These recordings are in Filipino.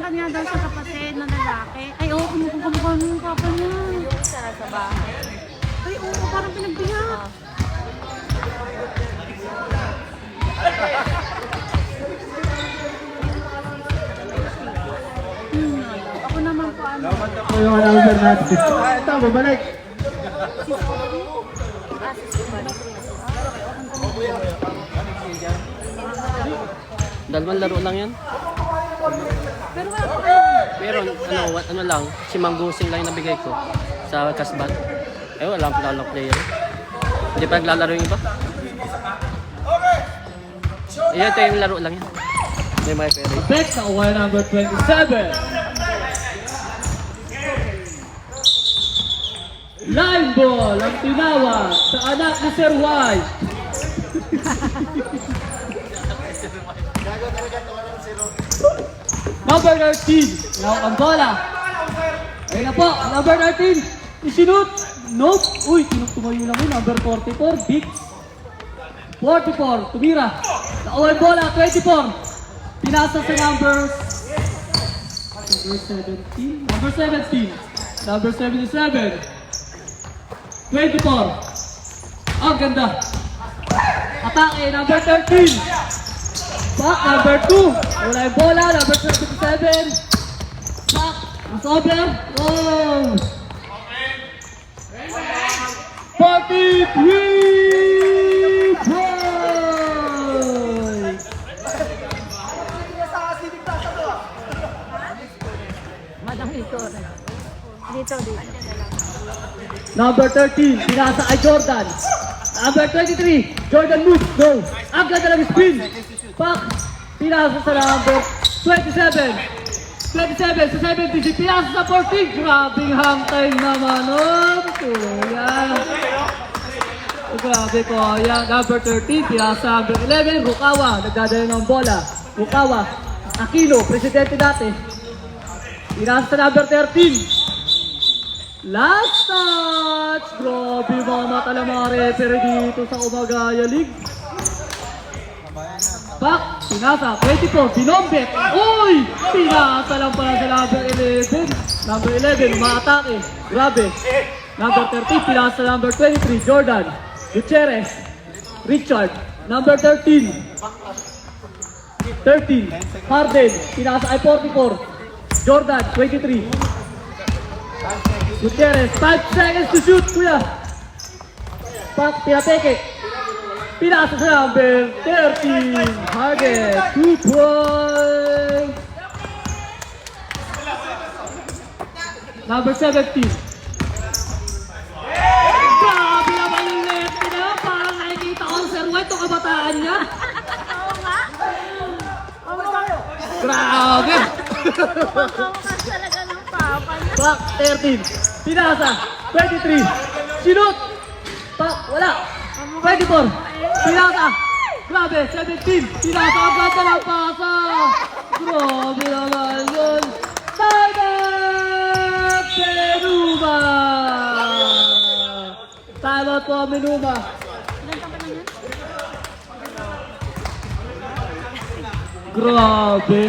meron nga daw siya kapatid na lalaki. Ay, oo, kumukha nung yung papa niya. Yung isa nasa bahay. Ay, oo, parang pinagbiyak. Ako naman po, ano. Ito yung number natin. Ito, babalik. Dalawang laro lang yan. Pero wala pa kayo. Meron, ano lang, si Manggusing lang yung nabigay ko sa Kasbat. Eh, walang player. Hindi pa naglalaro yung iba. Ayan, ito yung laro lang yan. May mga pere. Next, nakuha number 27. Line ball ang tinawag sa anak ni Sir White. Number 13, now ang bola. Ayun na po, number 13, isinut. Nope. Uy, tumayo lang yun. Number 44, Big. 44, tumira. Nakuha ang bola, 24. Pinasa sa number 17. Number 17. Number 77. 24. Ang ganda. Atake, number 13. Back, number 2. Wala yung bola, number 77. Back, mas over. Oh. 43 points. Madang dito. Dito. Number 13, pinasa kay Jordan. Number 23, Jordan moves, go. Ang ganda ng spin. Back, pinasa sa number 27. 27 sa 70, pinasa sa 14. Grabing hangtay naman, oh. Kuya. Grabe ko, yan. Number 13, pinasa number 11, Rukawa. Nagdadala ng bola. Rukawa, Aquino, presidente dati. Pinasa sa number 13. Last touch! Grabe mga mata ng mga referee dito sa Umagaya League. Back, pinasa, 24, binombet. Uy! Pinasa lang pala sa number 11. Number 11, umaatake. Grabe. Number 13, pinasa number 23, Jordan. Gutierrez. Richard. Number 13. 13, Harden. Pinasa ay 44. Jordan, 23. Gutierrez, 5 seconds to shoot, kuya. Back, pinateke. Pinasa sa number 13. Harden, 2 points. Number 17. Grabe naman yung lefty na. Parang nakikita ko ang Sir White, itong kabataan niya. Oo nga. Grabe. Mukha talaga ng papa niya. Back, 13. Pinasa, 23. Sinut. Back, wala. 24. Pinasa. Grabe, 17. Pinasa ang ganda ng pasa. Grabe naman yun. Timeout, Menuma. Timeout po, Menuma. Ilan ka pa na yan? Grabe.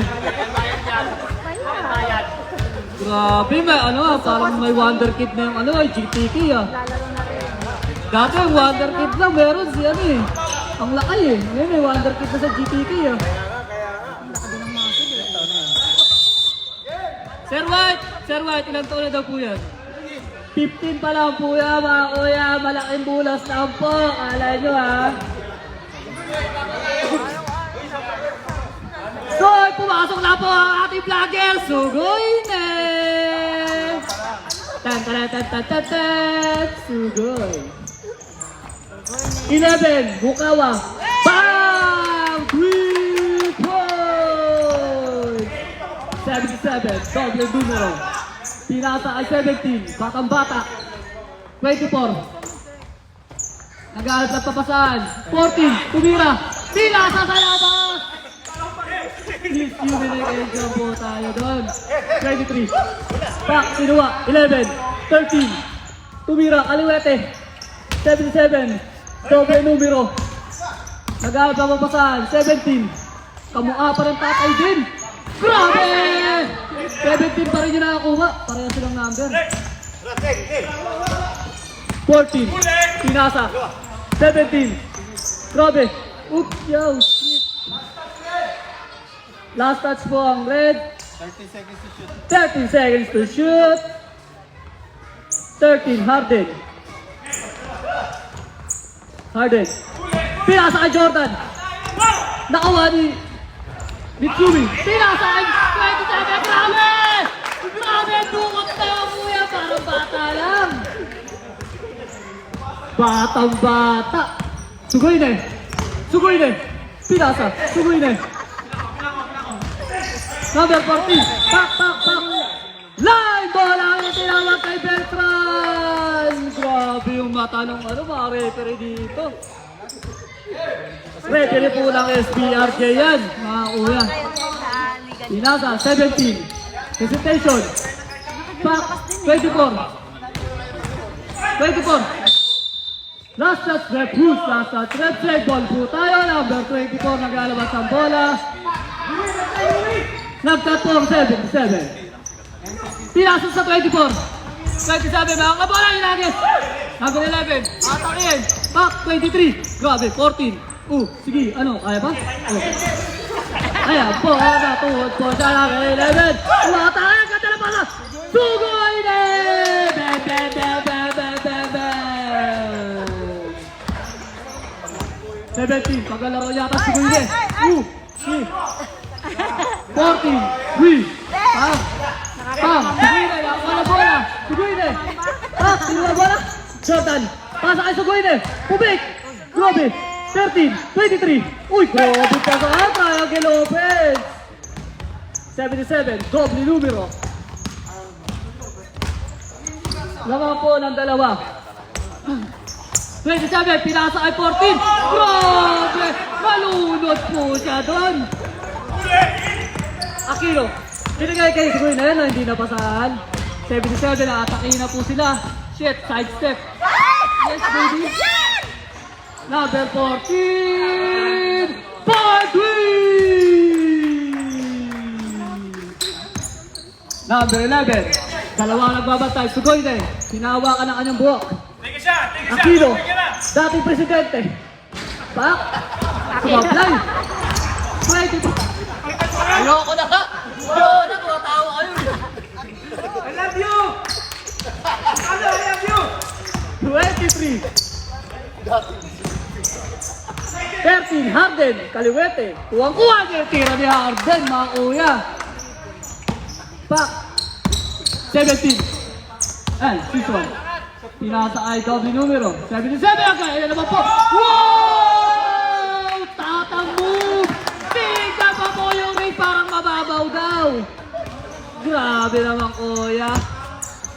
Grabe, may ano, parang may Wonder Kid na yung ano, ay GTK ah. Lalaro na rin. Dati yung Wonder Kid lang, meron si ano eh. Ang lakay eh. Ngayon may Wonder Kid na sa GTK ah. Sir White, ilang taon na daw po yan? 15 pa lang po yan mga kuya, malaking bulas lang po. Alay nyo ha. So, pumasok na po ang ating vlogger, Sugoy Ness! Tan-tan-tan-tan-tan-tan! Sugoy! 11, Bukawa! BAM! 3 points! 77, doble numero. Pinasa ay 17, Batang Bata. 24. Nag-aalat ng papasaan. 14, tumira. Pinasa sa labas! Please, communication po tayo doon. 23. Back, sinuwa. 11. 13. Tumira, kaliwete. 77. Doble numero. Nag-aaral pa papasahan. 17. Kamukha pa rin tatay din. Grabe! 17 pa rin yung nakakuha. Pareha silang number. 14. Pinasa. 17. Grabe. Oops, yo. Shit. Last touch po ang red. 13 seconds to shoot. 13, Harden. Harden. Pinasa kay Jordan. Nakawa ni Mitsumi. Pinasa kay 27. Grabe! Grabe! Dukot na yung kuya. Parang bata lang. Batang bata. Sugoy na eh. Sugoy na eh. Pinasa. Sugoy na eh. Number 14. Pak, pak, pak. Line ball ang tinawag kay Beltran. Grabe yung mata ng mga referee dito. Referee po ng SBRJ yan, mga kuya. Pinasa, 17. Hesitation. Pak, 24. 24. Last touch, rep push. Last touch, rep check. Ball po tayo. Number 24, naglalabas ang bola. Nagkat po ang 77. Pinasa sa 24. 27, mga bola inagis. Number 11, atakin. Back, 23. Grabe, 14. Sige, ano, kaya ba? Ayan po, natuhod po siya ng 11. Atakin, ganda na pala. Sugoy na! Bam, bam, bam, bam, bam, bam, bam. 17, paglalaro yata sugoy na. 14, 3. Sugoy na, yung mga bola. Sugoy na. Sino na bola? Jordan. Pasa kay Sugoy na. Pubik. Grabe. 13, 23. Uy, grabe pa sa ata. Agel Lopez. 77, doble numero. Lamang po ng dalawa. 27, pinasa kay 14. Grabe. Malunod po siya doon. Aquino. Binigay kay Sugoy na yan, hindi napasahan. 77, nakataki na po sila. Shit, sidestep. Yes, baby. Number 14, Baldwin! Number 11, dalawang nagbabantay. Sugoy na eh. Hinahawakan ang kanyang buhok. Aquino, dating presidente. Pak, sumablay. 20. Ayoko na ka! Ayoko na, tumatawa kayo! I love you! Ano, I love you! 23. 13, Harden, kaliwete. Kuwang-kuha niya yung tira ni Harden, mga kuya. Pak. 17. Season. Pinasa ay doble numero. 77 agad. Ayan naman po. Wow! Tatang move! Tingnan pa po yung ring, parang mababaw daw. Grabe naman kuya.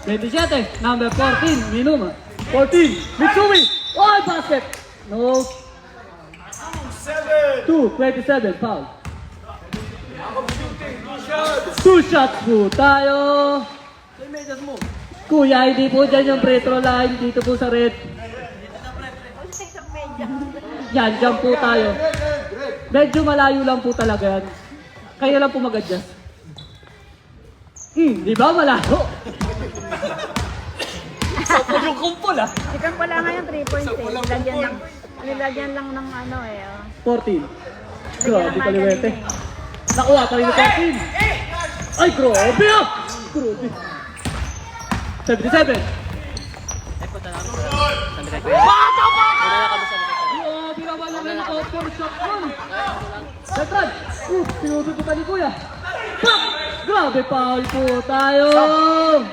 27, number 14, Minuma. 14, Mitsumi. Oh, basket. No. 2, 27, foul. 2 shots po tayo. Kuya, hindi po dyan yung free throw line. Dito po sa red. Yan, dyan po tayo. Medyo malayo lang po talaga yan. Kaya lang po mag-adjust. Di ba malayo? Isa po yung kumpol ah. Chicken pala nga yung 3 points eh. Nilagyan lang ng ano eh. 14. Grabe kaliwete. Nakuha pa rin na 14. Ay, grabe ah! Grabe. 77. Bata pa! Grabe naman lang na naka-4 shot nun. Betran. Pinututukan ni Kuya. Pak! Grabe, foul po tayo.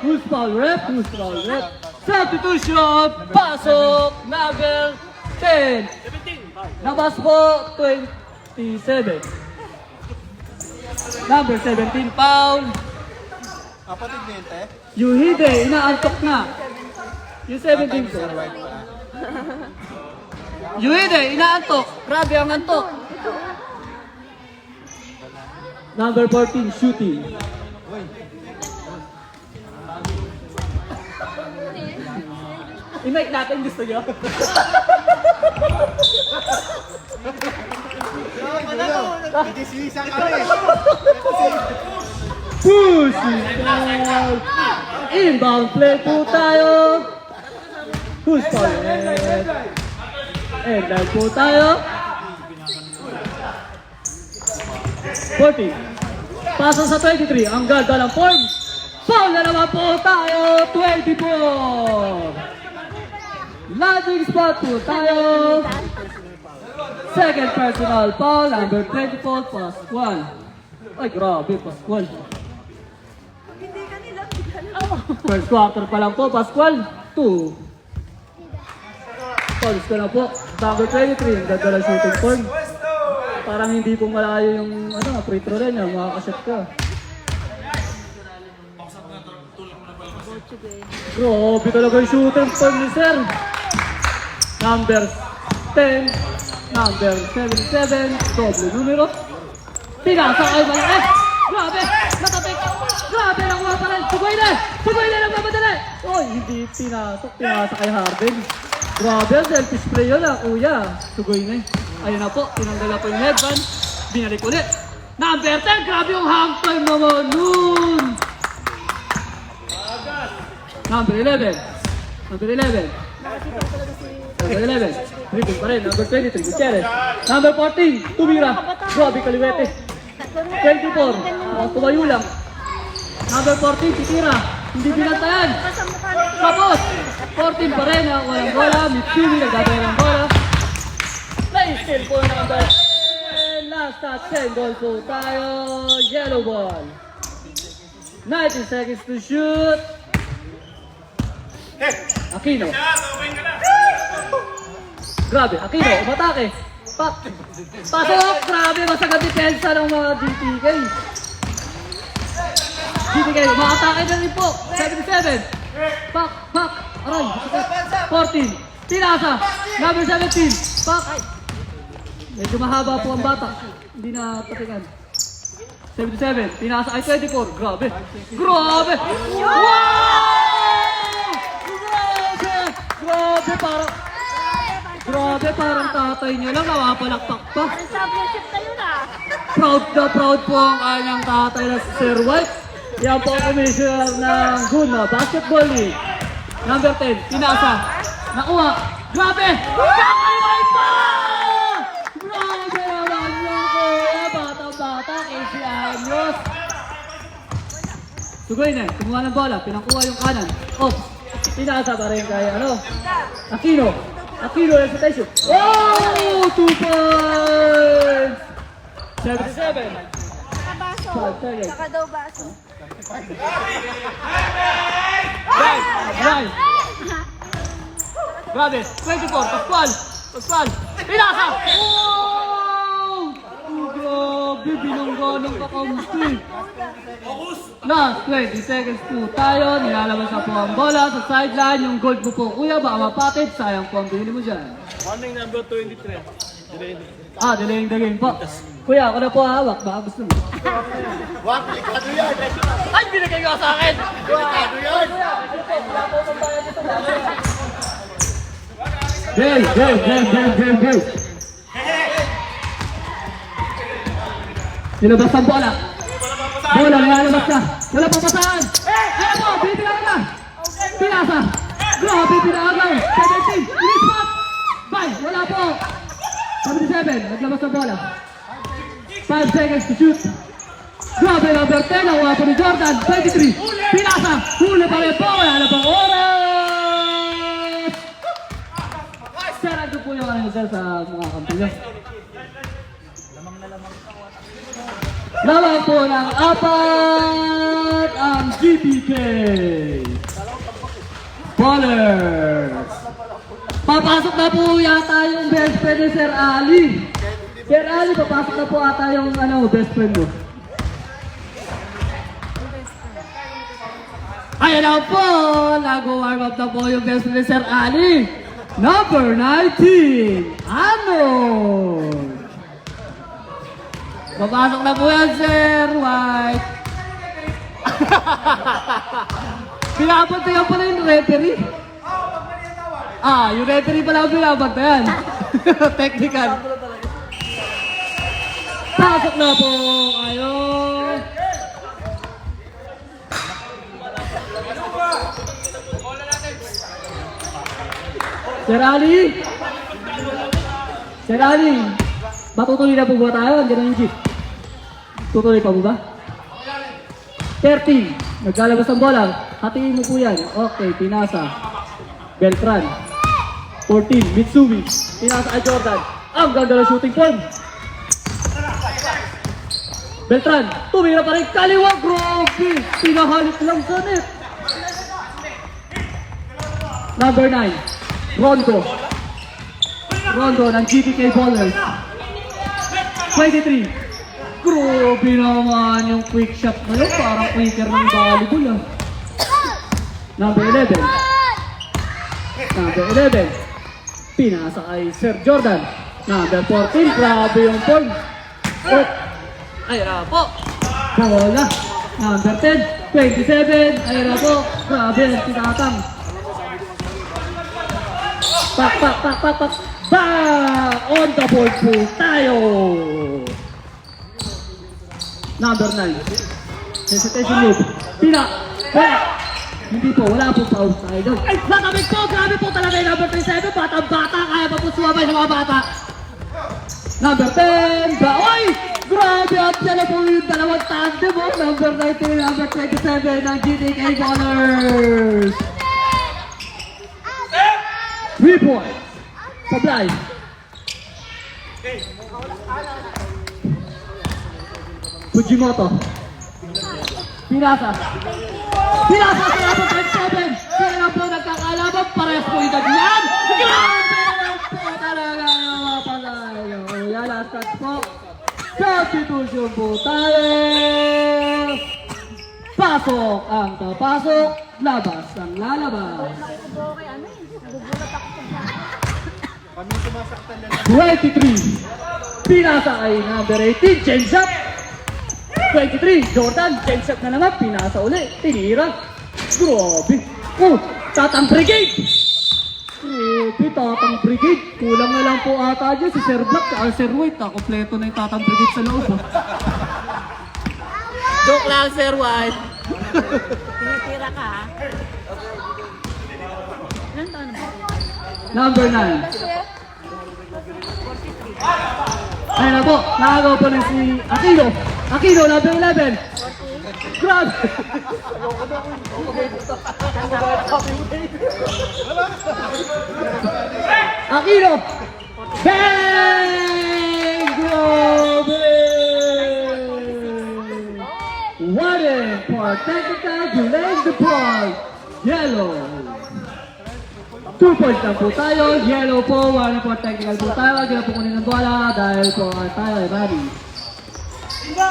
Who's foul rep? Who's foul rep? Substitution. Pasok. Number 10. Nabas po. 27. Number 17, foul. Kapatid ni Inte? Yuhide, inaantok na. Yung 17 ko. Yuhide, inaantok. Grabe ang antok. Number 14, shooting. I-make natin, gusto nyo? Dismisan kami. Push! Pushing ball. Inbound play po tayo. Who's calling it? And then po tayo. 40. Pasa sa 23. Ang ganda ng form. Foul na naman po tayo. 24. Landing spot po tayo. Second personal foul. Number 24. Pascual. Ay, grabe. Pascual. First quarter pa lang po. Pascual. 2. Fouls ko na po. Number 23. Ang ganda ng shooting form. Parang hindi po malayo yung free throw rin. Makakashot ka. Grabe talaga yung shooting form ni Sir. Number 10. Number 77. Doble numero. Pinasa ay malaki. Grabe. Nakapik. Grabe lang mga paral. Sugoy na. Sugoy na lang mamadali. Oy, hindi pinasok. Pinasa kay Harden. Grabe, selfish play yun kuya. Sugoy na. Ayun na po, tinanggal na po yung headband. Binalik ulit. Number 10, grabe yung hang time naman nun. Number 11. Number 11. Number 11. Dribble pa rin. Number 23, Gutierrez. Number 14, tumira. Grabe kaliwete. 24, tumayo lang. Number 14, titira. Hindi binantayan. Tapos, 14 pa rin. Walang bola. Mitsumi, nagdadaya ng bola. Play still po number 10. Last touch, 10 ball po tayo. Yellow ball. 90 seconds to shoot. Aquino. Grabe, Aquino, umatake. Pasok, grabe, masagad depensa ng mga GTK. GTK, umatake na rin po. 77. Pak. Aray, 14. Pinasa. Number 17. Pak. Medyo mahaba po ang bata. Hindi na patikan. 77. Pinasa ay 24. Grabe. Grabe. Wow! Grabe, parang tatay niya lang. Nawapalakpak pa. Championship na yun Proud na proud po ang kanyang tatay na si Sir White. Yan po ang commissioner ng Guna Basketball League. Number 10. Pinasa. Nakuha. Grabe! Kakaliway pa! Grabe naman yung kuya. Bata-bata, 15 anyos. Sugoy na. Kumuha ng bola. Pinakuha yung kanan. Off. Pinasa pa rin kay Aquino. Aquino recitation. Oh! 2 points! 77. Nakabaso. Saka daw baso. Right. Grabe, 24, Pascual! Pinasa! Oh! Grabe, binangga ng kakampi. Last 20 seconds po tayo. Nilalabas na po ang bola sa sideline. Yung gold mo po, kuya, baka mapatid. Sayang po ang binili mo dyan. Morning number 23. Delaying the game po. Kuya, ako na po hawak. Baka gusto mo. Wag, delikado yan. Ay, binigay ka sa akin! Delikado yan. Game. Nilabas ang bola. Bola, nilalabas na. Wala pa pasaan. Ayan po, binibilang na. Pinasa. Grabe, pinagaw. 17. Inispat. Bye, wala po. 77, naglabas ang bola. 5 seconds to shoot. Grabe, number 10. Nakuha po ni Jordan. 23. Pinasa. Huli pa rin po. Wala na pang oras. Sarado po yung sir sa mga kampiyo. Lamang po ng 4 ang GPK. Ballers. Papasok na po yata yung best friend ni Sir Ali. Sir Ali, papasok na po ata yung best friend mo. Ayan na po, nag-warm up na po yung best friend ni Sir Ali. Number 19, Arnold. Papasok na po yan, Sir White. Pinabantayan pala yung referee. Yung referee pala ang pinabantayan. Technical. Pasok na po kayo. Sir Ali! Sir Ali! Matutuloy na po ba tayo? Andiyan na yung jeep. Tutuloy pa po ba? 13. Naglalabas ng bola. Hatiin mo po yan. Okay, pinasa. Beltran. 14. Mitsumi. Pinasa kay Jordan. Ang ganda ng shooting form. Beltran. Tumira pa rin. Kaliwa. Grabe. Pinahalik lang sa net. Number 9. Rondo. Rondo ng GTK Ballers. 23. Grabe naman yung quick shot na yun. Parang quicker ng volleyball ah. Number 11. Number 11. Pinasa kay Sir Jordan. Number 14. Grabe yung form. Oh. Ay na po. Bola. Number 10. 27. Ay na po. Grabe ang tinatang. Pak. On the board po tayo. Number 9. Hesitation move. Wala. Hindi po, wala po pa outside doon. Ay, nakamit po! Grabe po talaga yung number 37. Batang-bata, kaya pa po sumabay sa mga bata. Number 10. Oy! Grabe! At yan na po yung dalawang tandem mo. Number 19, number 27 ng GTK Ballers. 3 points. Supply. Fujimoto. Pinasa sa number 27. Sila po nagkakalaban. Parehas po yung dagyan. Grabe po talaga yung mga palayo. Yan, last touch po. Substitution po tayo. Pasok ang kapasok. Labas ang lalabas. 23. Pinasa ay number 18. Change up. 23, Jordan, change up na naman, pinasa uli, tinira. Grabe. Tatang Brigade. Grabe, Tatang Brigade. Kulang na lang po ata dyan si Sir Black at Sir White. Kompleto na yung Tatang Brigade sa loob. Joke lang, Sir White. Tinitira ka ha? Ilan taon na ba? Number 9. Ayun na po, nakagawa po na si Aquino. Aquino, number 11. Grabe! Aquino! Bang! Grabe! What a for technical delaying the point. Yellow. 2 points lang po tayo. Yellow po. 1 for technical po tayo. Hindi na po kunin ng bola dahil po tayo ay ready. 5.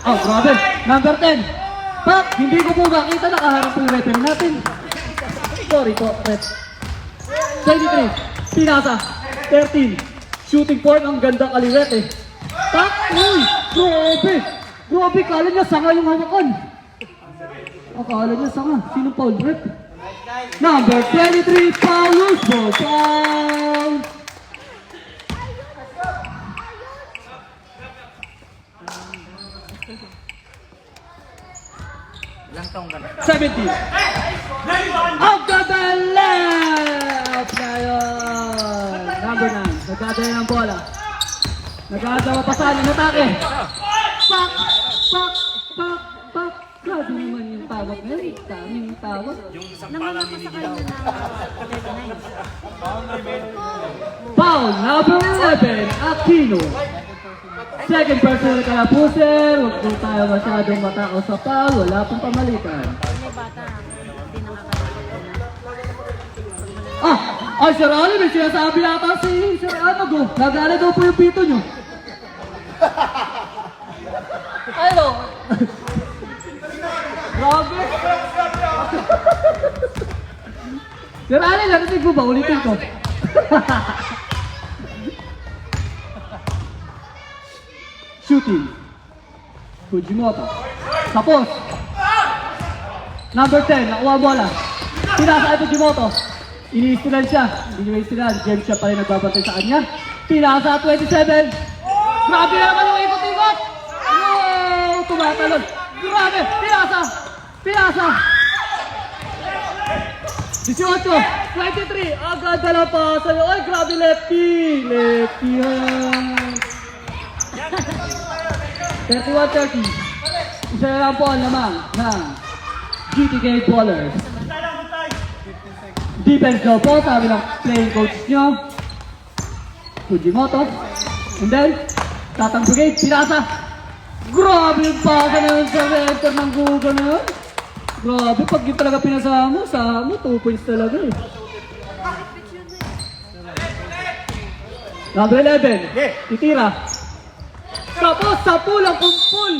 Oh, grabe. Number 10. Pak, hindi ko po makita. Nakaharap po yung referee natin. Sorry po, ref. 23. Pinasa. 13. Shooting form. Ang ganda kaliwet eh. Pak, uy. Grabe. Grabe, kala niya sanga yung hawakan. Akala niya sanga. Sino foul, ref? Number 23, foul, loose ball, foul. Ilang taong ka na? 17. Out of the left! Ngayon. Number 9. Nagdadala ng bola. Nagdadala pasan ng atake. Pak! Grabe naman yung tawag ngayon. Daming tawag. Nangangako sa kanya ng 39. Foul, number 11, Aquino. Second personal ka na po, sir. Huwag po tayo masyadong matakaw sa foul. Wala pong pamalitan. May bata, hindi nakakalimutan na. Ay, Sir Ali, may sinasabi yata si Sir Anag. Nagala daw po yung pito nyo. Ano? Grabe. Sir Ali, narinig mo ba? Ulitin ko. Shooting. Fujimoto. Tapos. Number 10, nakuha bola. Pinasa ay Fujimoto. Ini-istilan siya. Hindi niya istilan. James siya pa rin nagbabantay sa kanya. Pinasa 27. Grabe na naman yung ikot-ikot. Wow! Tumatalon. Grabe. Pinasa. 23, agad na lang pa sa'yo. Ay, grabe, lefty. Lefty yan. 31-30. Isa na lang po ang lamang ng GTK Ballers. Defense daw po, sabi ng playing coach nyo. Fujimoto. And then, Tatang Brigade, pinasa. Grabe yung pasa na yun sa center ng Google na yun. Grabe, pag yun talaga pinasa mo, 2 points talaga eh. Number 11, titira. Tapos, 10 lang kumpul.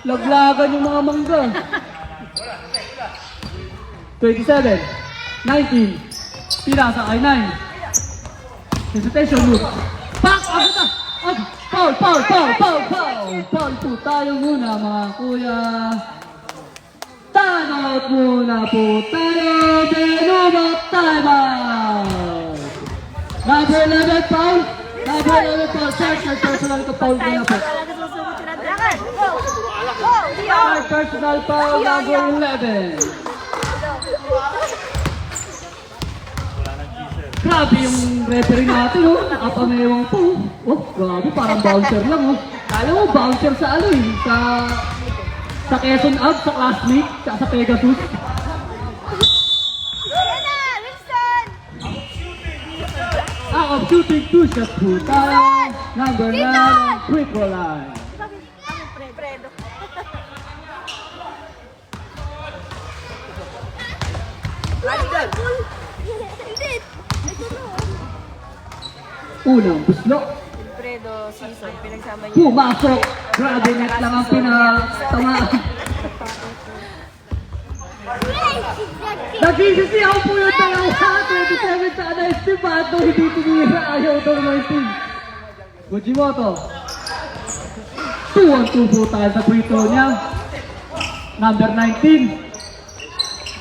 Laglagan yung mga mangga. 27, 19, pinasa kay 9. Hesitation move. Back! Agad na! Foul po tayo muna mga kuya. Time out muna po tayo. Benuba, time out. Number 11 foul. Number 11 foul. Third personal ka foul muna po. Talaga susugot sila. Dragon, go! Go! Dio! Third personal foul. Number 11. Grabe yung referee natin, oh. Nakapamewang po. Oh, grabe, parang bouncer lang, oh. Kala mo, bouncer sa ano, eh. Sa Quezon Ab, sa classmate, sa Pegasus. Yan na! Winston! Of shooting 2 shots po tayo. Number 9, quick roll line. Fredo. Hindi. Unang buslo. Fredo, season, pinagsama niya. Pumasok. Grabe, net lang ang pinatamaan. Nagsisisiyaw po yung dalawa. 27 sa na-estimado. Hindi tumira. Ayaw daw 19. Fujimoto. 2-1-2 po tayo sa free throw niya. Number 19.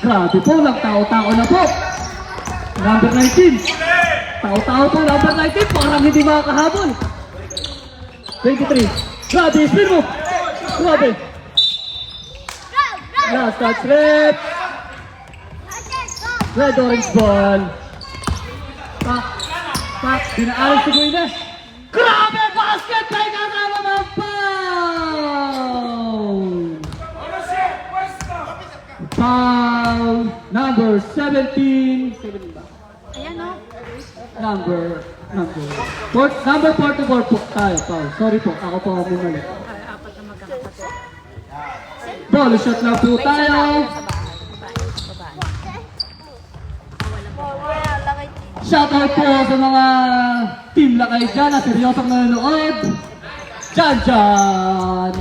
Grabe po. Nagtao-tao na po. Number 19. Tao-tao po. Number 19. Parang hindi makakahabol. 23. Grabe. Spin mo. Grabe. Last touch rep. Red orange ball. Pak. Dinaaral si Guines. Grabe! Basket! May kasama ng foul! Foul number 17. 17 ba? Ayan o. Number 44 po tayo. Foul. Sorry po. Ako po ang bumalik. Apat na magkakapatid. Ball shot lang po tayo. Shoutout po sa mga team lakay dyan na seryosong nanonood. Dyan!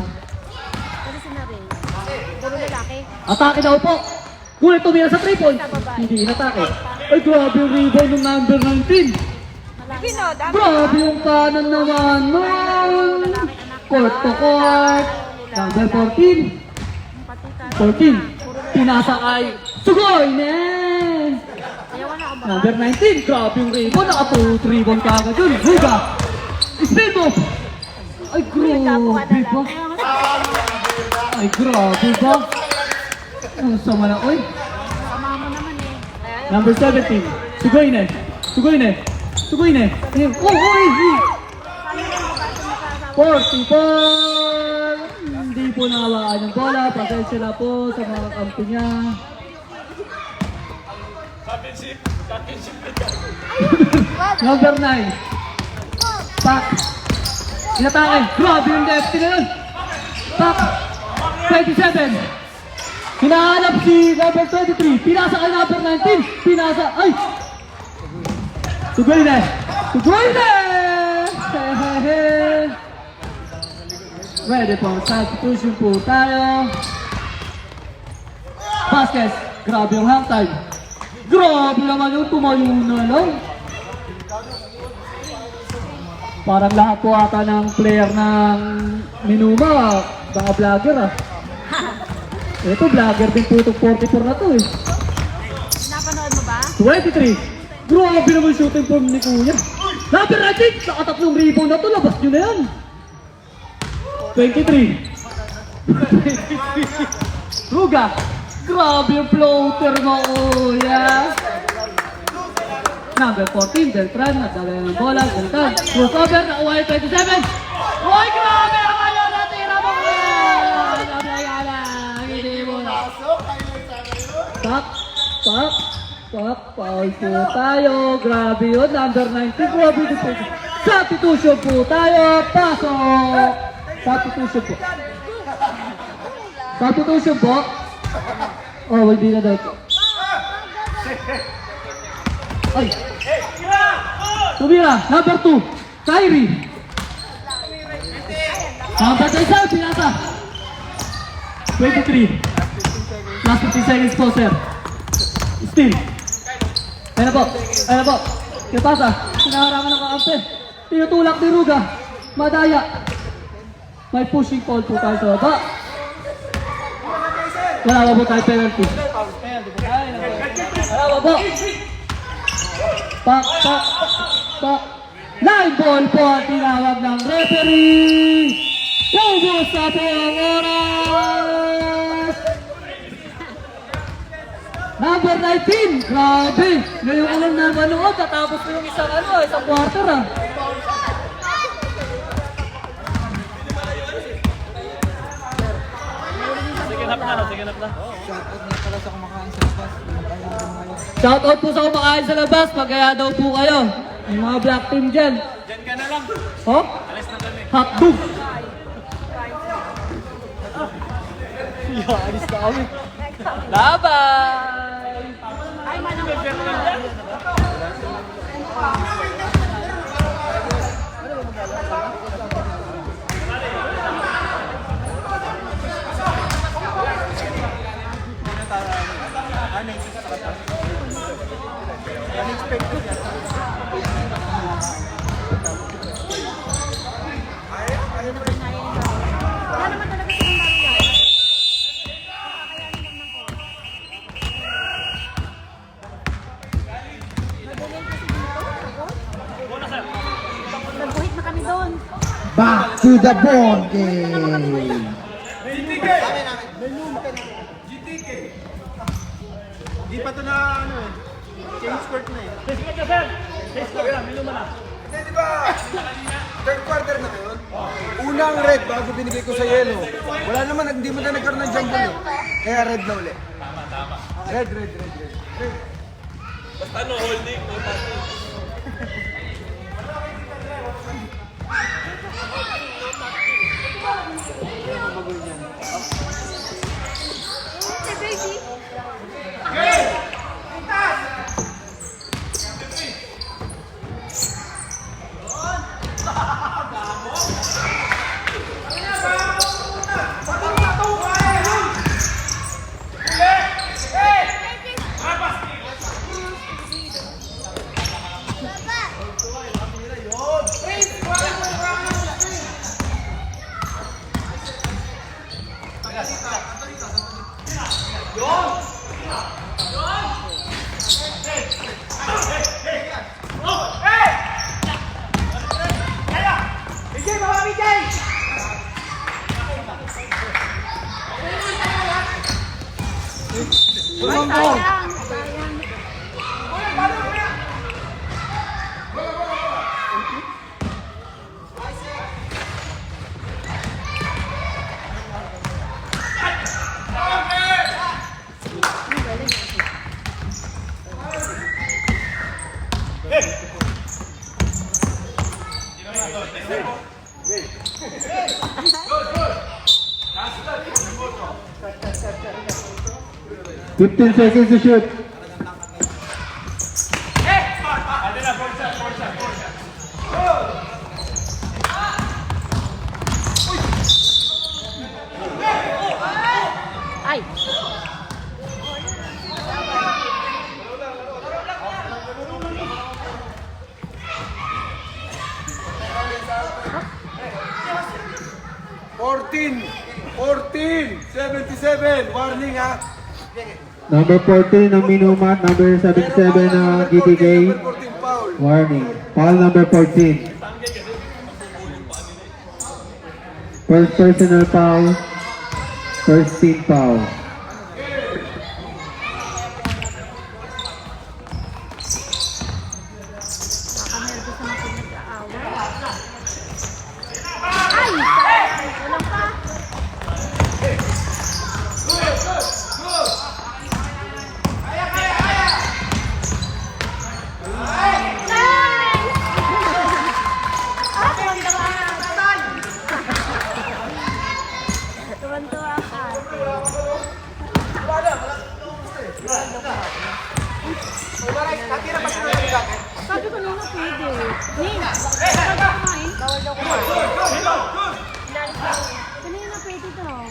Kasi sinarin. Puro lalaki. Atake daw po. Ngunit tumira sa 3 points. Hindi inatake. Ay, grabe yung rebound ng number 19. Grabe yung kanan naman nun. Court to court. Number 14. 14. Pinasa ay Sugoyne. Number 19. Grabe yung rebound. Naka-2 rebound ka agad yun. Huga. Spin mo. Ay, grabe ba? Ay, grabe ba? Ang sama na, oy. Sama mo naman eh. Number 17. Sugoyne. Ayun. Oh, oy! 44! Hindi po nahawakan yung bola. Pasensya na po sa mga kampi niya. Number 9. Pak. Inatake. Grabe yung lefty na yun. Pak. 27. Hinahanap si number 23. Pinasa kay number 19. Pinasa. Ay! Sugoyne! Hehehe! Ready for substitution po tayo. Vasquez. Grabe yung hang time. Grabe naman yung tumayo na lang. Parang lahat po ata ng player ng Minuma, mga vlogger ah. Ito, vlogger din po itong 44 na to eh. Napanood mo ba? 23. Grabe naman shooting form ni Kuya. Number 19, nakatatlong rebound na to, labas nyo na yan. 23. Ruga. Grabe yung floater mo, kuya. Number 14, Beltran, nagdala ng bola, Beltran. Crossover, nakuha yung 27. Uy, grabe ang ano, natira mo, kuya. Grabe yan, hindi mo na. Pak, foul po tayo. Grabe yun, number 19, grabe dito. Substitution po tayo, pasok. Substitution po. Substitution po. Oh, hindi na daw po. Ay. Tumira, number 2, Kyrie. Number 10, pinasa. 23. Last 15 seconds po, sir. Steal. Ayun na po. Yung pasa. Sinaharangan ng kakampi. Tinutulak ni Ruga. Madaya. May pushing foul po tayo sa baba. Wala po tayo penalty. Wala po. Pak. Line ball po ang tinawag ng referee. Ubus na po ang oras. Number 19, grabe. Ngayon ko lang na manood, tatapos ko yung isang quarter ah. Shoutout po sa kumakain sa labas, magkaya daw po kayo. Yung mga black team dyan. Diyan ka na lang. Oh? Alis na kami. Hotdog! Alis na kami. Bye-bye! Ay, manang. Nagbuhit na kami doon. Back to the ball game. Di pa ito na ano eh. Change court na eh. Hindi, di ba? Third quarter na ngayon. Unang red bago binigay ko sa yellow. Wala naman, hindi mo na nagkaroon ng jump ball eh. Kaya red na uli. Red. Basta no holding, no passing. Fifteen seconds to shoot. Ay! $14, 77, warning ha. Number 14 ng Minumat, number 77 ng GTK. Number 14 foul. Warning. Foul number 14. First personal foul. First team foul. Sabi ko na pwede. Ning, bawal daw kumain. Bawal daw kumain. Kanina pwede daw.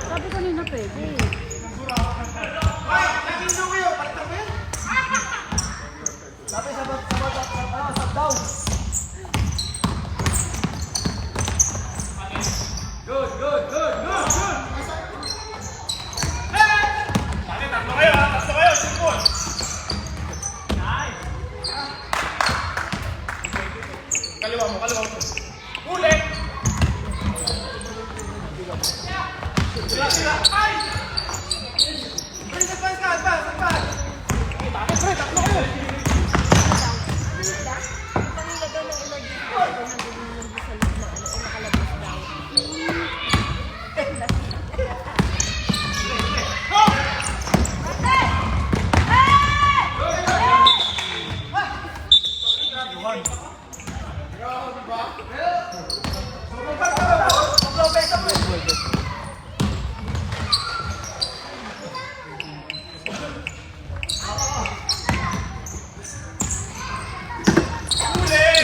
Sabi ko na pwede.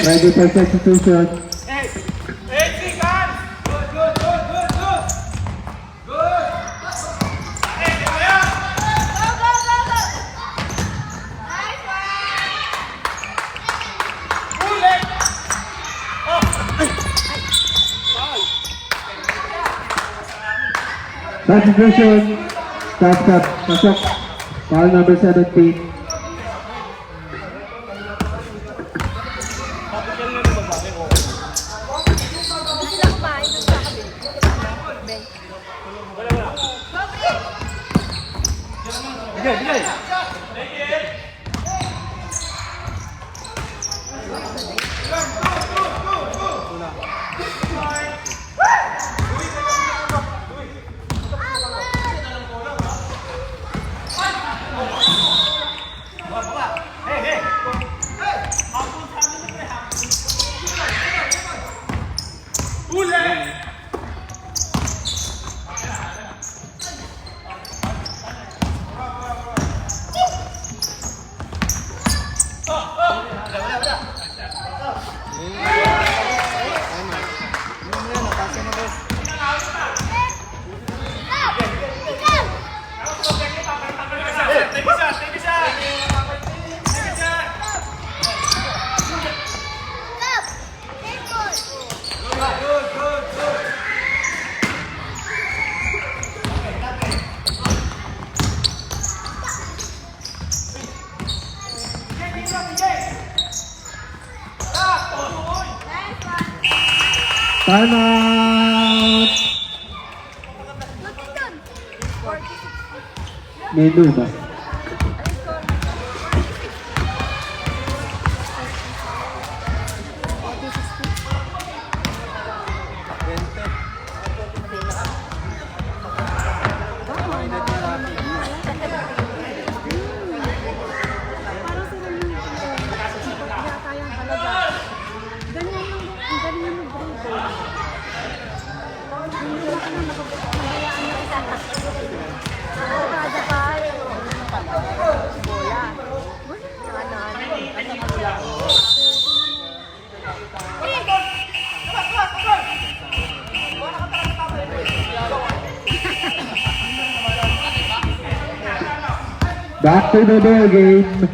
Ready for substitution. Substitution. Stop. Pasok. Foul number 17. Time out! Menu ba? Parang sila yung yata yung talaga. Ganyan yung grade. Hindi na ka na nakapagpapayaan na isa. Kada kayo. Bola. Back to the ball game.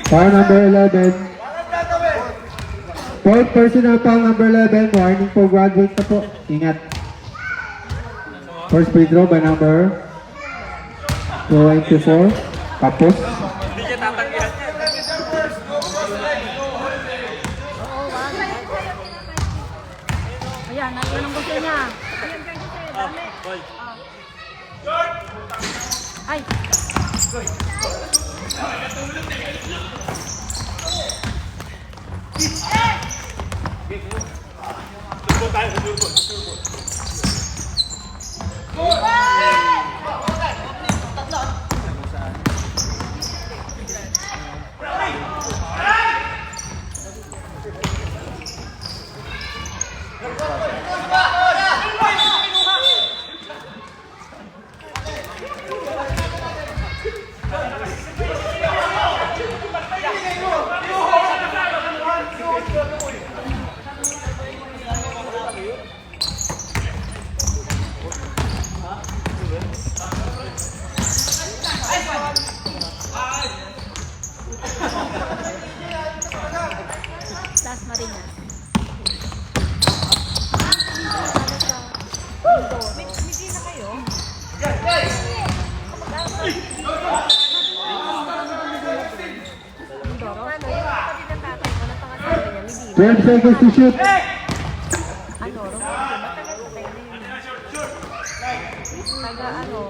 Foul number 11. Fourth personal foul number 11. Warning po, graduate na po. Ingat. First free throw by number 24. Tapos. Ayan, ayun ang gusto niya. Ay! Las Marinas. Ano, 12 seconds to shoot. taga ano,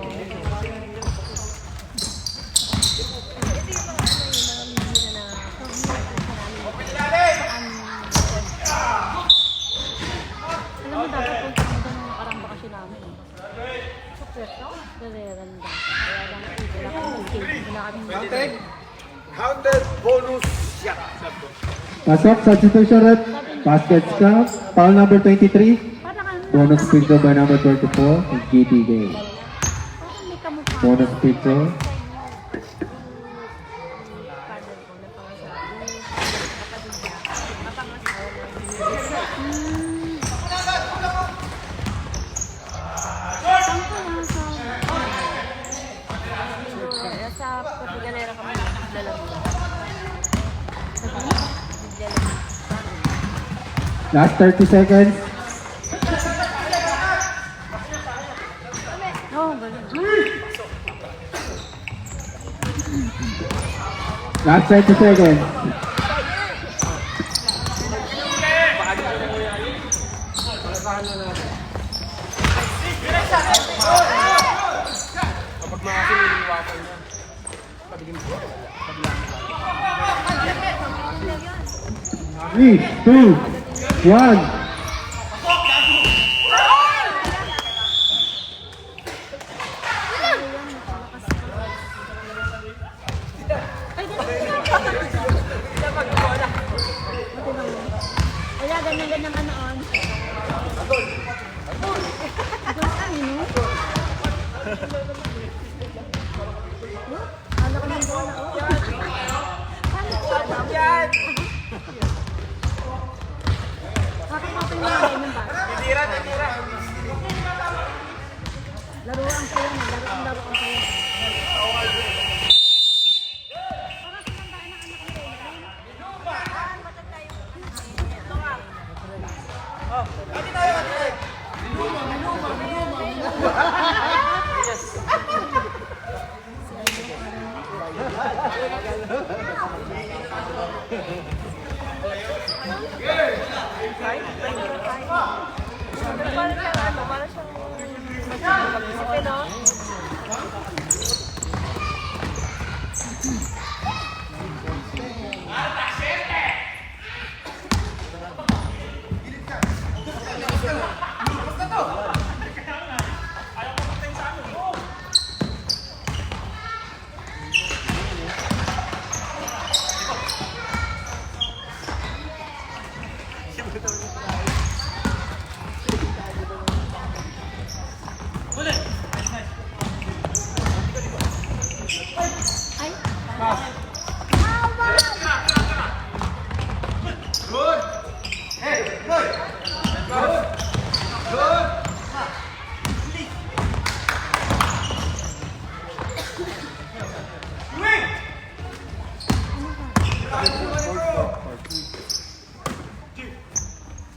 alam mo dapat punta mo doon ng nakarang bakasyon namin. Sa Puerto? Galeranda. Kaya lang wala kami Counted bonus shot. Pasok, substitution red. Basket count. Foul number 23. Bonus free throw by number 34. GTK. Bonus free throw. sa Paggalera kami lalaro. Last 30 seconds. Oh, ganun. Last 30 seconds. Three, two, one. Kaya ganyan-ganyan ka noon. Ano ka ng bola? Bakit mo pinagayin ng bata? Tira. Laruan ko yan. Laruan ko yan.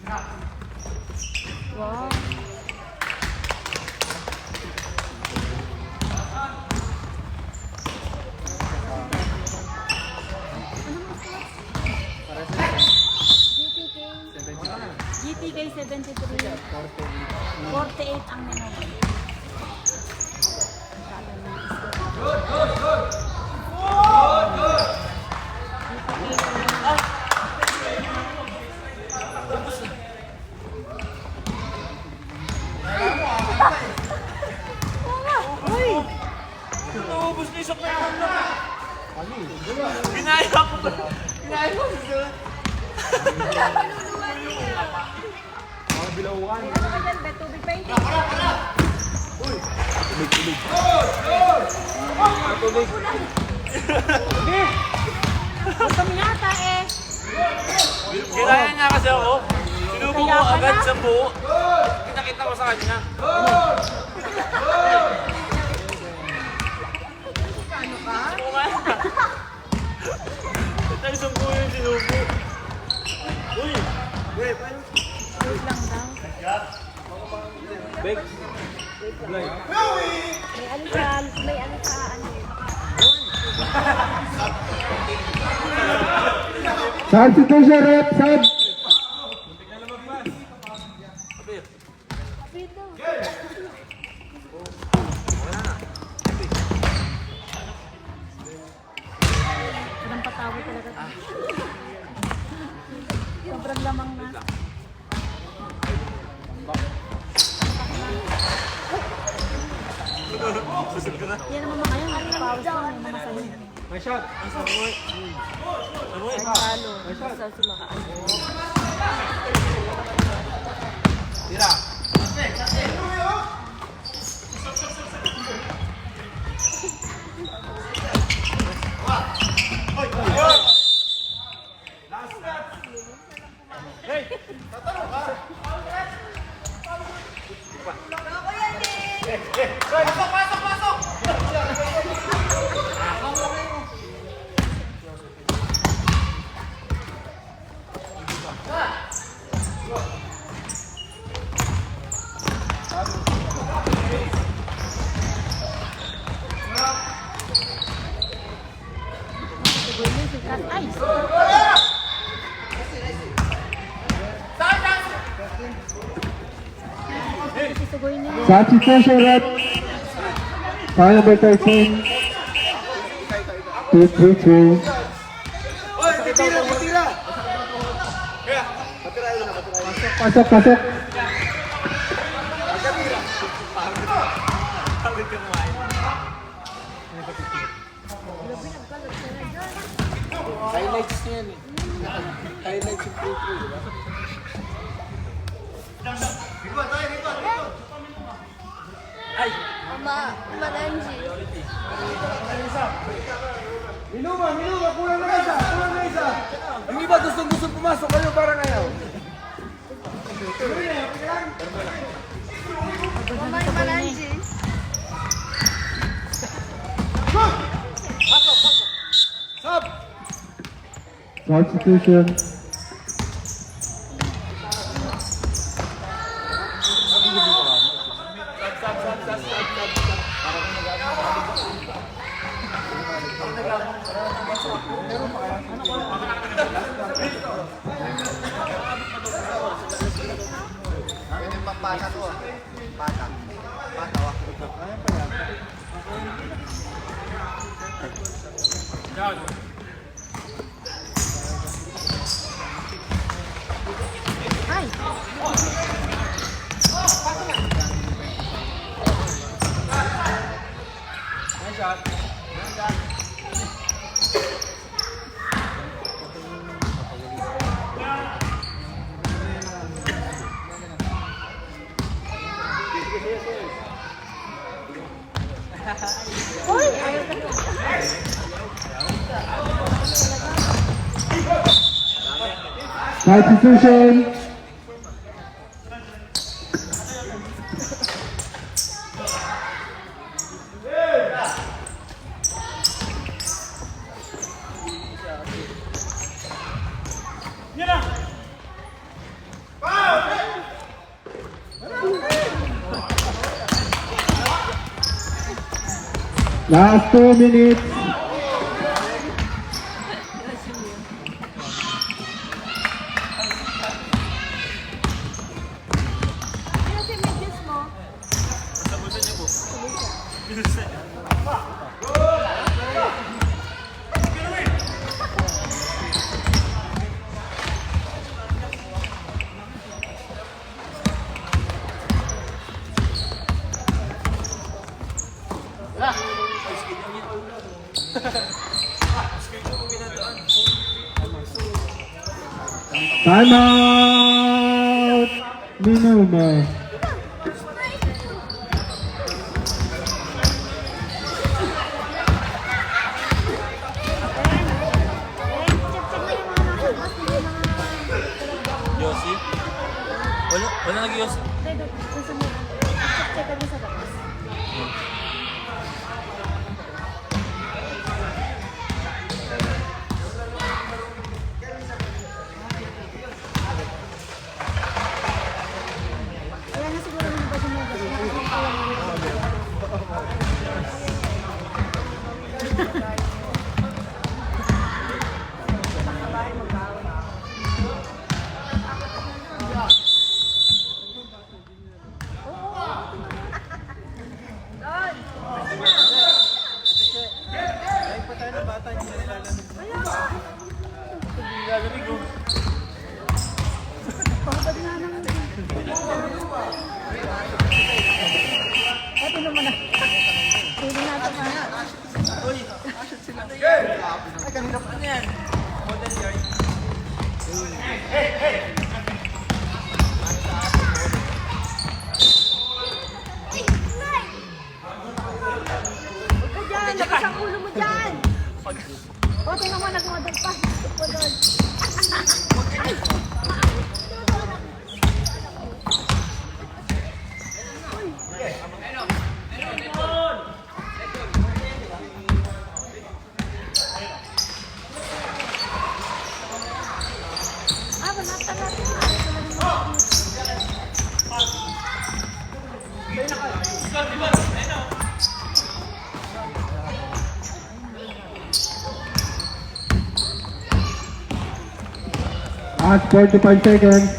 Wow. GTK 73. 48 ang minimum. Naubos na isang meron na. Ginaya ko ba? Ginaya ko. Tubig pa yung Kami yata eh. Ginaya niya kasi ako. Sinubo ko agad sa buo. Kita-kita ko sa kanya. Ano ka? Oo nga. Ito isang buo yung sinubo. Uy! Wait lang daw. Big. may ano sa ano. Substitution rep, sub. Walang patawa talaga. Sobrang lamang na. Yan naman mga yun, nagpapawis lang yung mga sayo. May shot. Samoy. Ay, talo. Basta sila kaano. Tira. Ay! Sisugoy na yun. Substitution rep. Foul number 13. 2-3-2. Patira, patira! Pasok, pasok. Highlights niya yan eh. Highlights yung free-throw, di ba? Minuma, kulang na isa, kulang na isa. Yung iba gustong pumasok, kayo parang ayaw. Sub! Substitution. Ay! Uy! Ayaw ka. Substitution. Last 2 minutes. Ano si Midges mo? Time out. Minuma. Check mo yung mga nasa labas, hindi mga... Yossi? Wala nag-Yossi. Hindi, doon sa mga... Check mo sa labas. Kaya na siguro yung ba Ito naman na. Pwede na ito mga. Huwag ka dyan! Labas ang ulo mo dyan! O, tingnan mo, nagmadal pa. Ito doon. Ah, wala talaga. Last 45 seconds.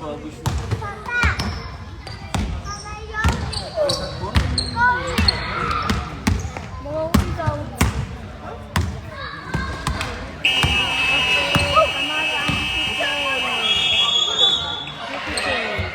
Bago shoot.